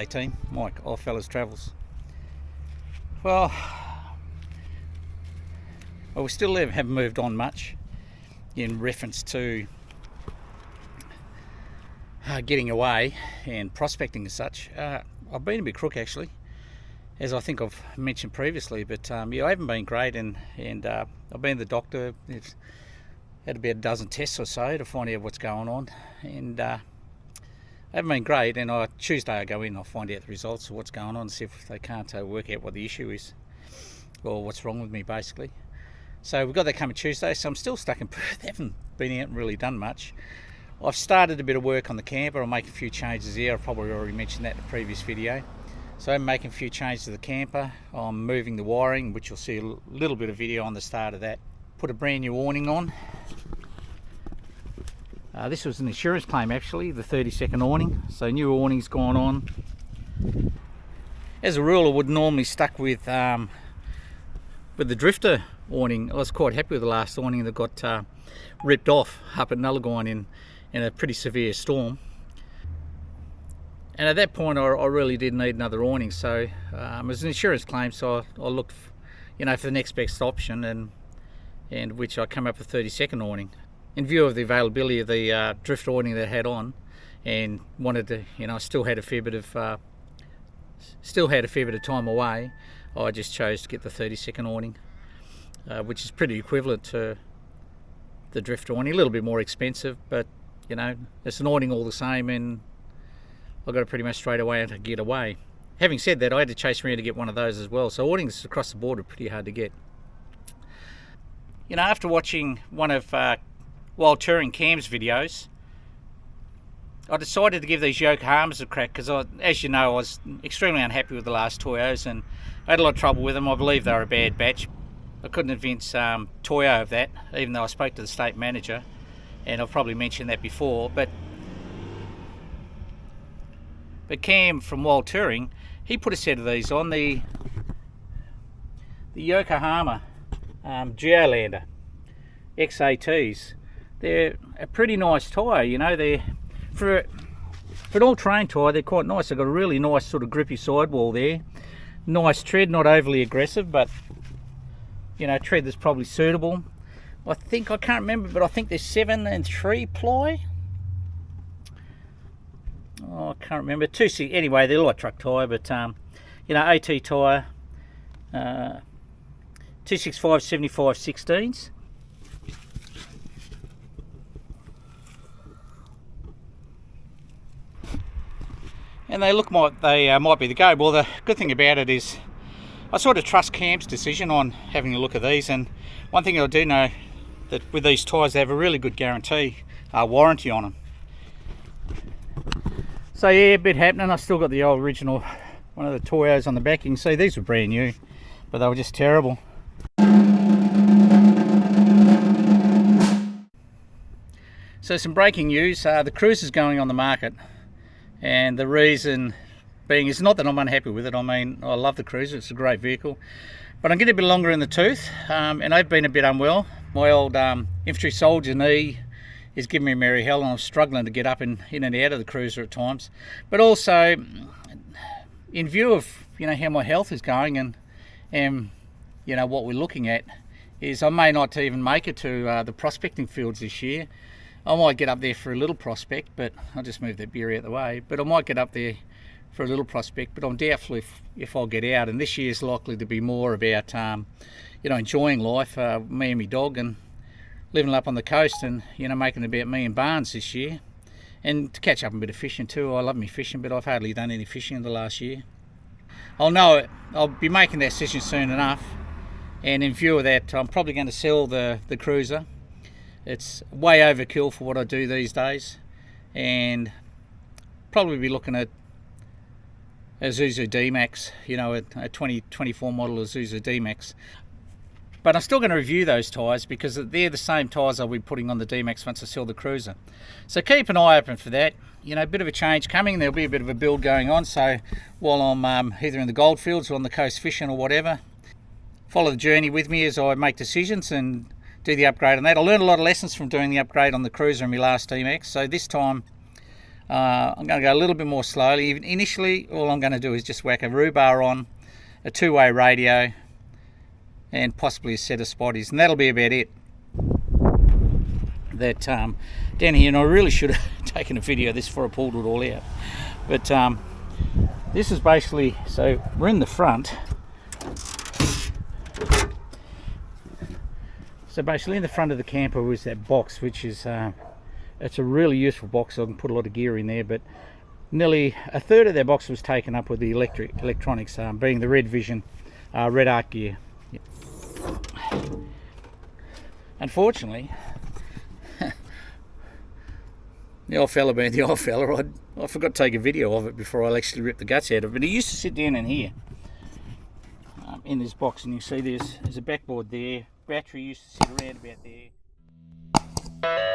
G'day team, Mike, Oddfellas Travels. Well, we still haven't moved on much in reference to getting away and prospecting as such. I've been a bit crook actually, as I think I've mentioned previously, but I haven't been great, and I've been to the doctor. It's had about a dozen tests or so to find out what's going on, and I haven't been great. And Tuesday I go in, I'll find out the results of what's going on, see if they can't work out what the issue is or what's wrong with me basically. So we've got that coming Tuesday, so I'm still stuck in Perth. Haven't been out and really done much. I've started a bit of work on the camper. I'll make a few changes there. I've probably already mentioned that in the previous video. So I'm making a few changes to the camper. I'm moving the wiring, which you'll see a little bit of video on the start of that. Put a brand new awning on. This was an insurance claim actually, the 30-second awning. So new awning's gone on. As a rule, I would normally stuck with the drifter awning. I was quite happy with the last awning that got ripped off up at Nullagine in a pretty severe storm. And at that point I really did need another awning, so it was an insurance claim, so I looked for the next best option, and which I came up with 30-second awning. In view of the availability of the drift awning that I had on, and wanted to, I still had a fair bit of time away, I just chose to get the 30-second awning, which is pretty equivalent to the drift awning, a little bit more expensive, but it's an awning all the same, and I got it pretty much straight away to get away. Having said that, I had to chase around to get one of those as well, so awnings across the board are pretty hard to get. After watching one of Wild Touring Cam's videos, I decided to give these Yokohamas a crack because, as you know, I was extremely unhappy with the last Toyos and I had a lot of trouble with them. I believe they were a bad batch. I couldn't convince Toyo of that, even though I spoke to the state manager, and I've probably mentioned that before. But Cam from Wild Touring, he put a set of these on, the Yokohama Geolander XATs. They're a pretty nice tyre, they're for an all-terrain tyre, they're quite nice. They've got a really nice sort of grippy sidewall there. Nice tread, not overly aggressive, but tread that's probably suitable. I can't remember, but I think they're 7 and 3 ply. I can't remember. 2C, anyway, they're light truck tyre, but AT tyre, 265 75 16s. And they look like they might be the go. Well, the good thing about it is I sort of trust Cam's decision on having a look at these, and one thing I do know that with these tyres they have a really good guarantee, warranty on them. So yeah, a bit happening. I still got the old original one of the Toyos on the back. You can see these were brand new, but they were just terrible. So some breaking news, the Cruiser's going on the market, and the reason being is not that I'm unhappy with it. I mean, I love the Cruiser, it's a great vehicle, but I'm getting a bit longer in the tooth, and I've been a bit unwell. My old infantry soldier knee is giving me merry hell, and I'm struggling to get up in and out of the Cruiser at times. But also, in view of how my health is going, and what we're looking at, is I may not even make it to the prospecting fields this year. I might get up there for a little prospect, but I'll just move that beer out the way. But I might get up there for a little prospect, but I'm doubtful if I'll get out. And this year's likely to be more about enjoying life, me and my dog, and living up on the coast, and making it about me and Barnes this year, and to catch up a bit of fishing too. I love me fishing, but I've hardly done any fishing in the last year. I'll be making that decision soon enough, and in view of that, I'm probably going to sell the Cruiser. It's way overkill for what I do these days, and probably be looking at a Isuzu D-Max, a 2024 model Isuzu D-Max. But I'm still going to review those tyres because they're the same tyres I'll be putting on the D-Max once I sell the Cruiser. So keep an eye open for that. A bit of a change coming. There'll be a bit of a build going on. So while I'm either in the goldfields or on the coast fishing or whatever, follow the journey with me as I make decisions and do the upgrade on that. I learned a lot of lessons from doing the upgrade on the Cruiser in my last D-Max. So this time I'm going to go a little bit more slowly. Initially, all I'm going to do is just whack a rhubar on, a two-way radio, and possibly a set of spotties, and that'll be about it. That down here, and I really should have taken a video of this before I pulled it all out. But this is basically, so we're in the front. So basically in the front of the camper was that box, which is it's a really useful box. So I can put a lot of gear in there, but nearly a third of their box was taken up with the electronics, being the Red Vision, Red Arc gear. Yep. Unfortunately, the old fella being the old fella, I forgot to take a video of it before I actually ripped the guts out of it. But he used to sit down in here, in this box, and you see there's a backboard there. Battery used to sit around about there.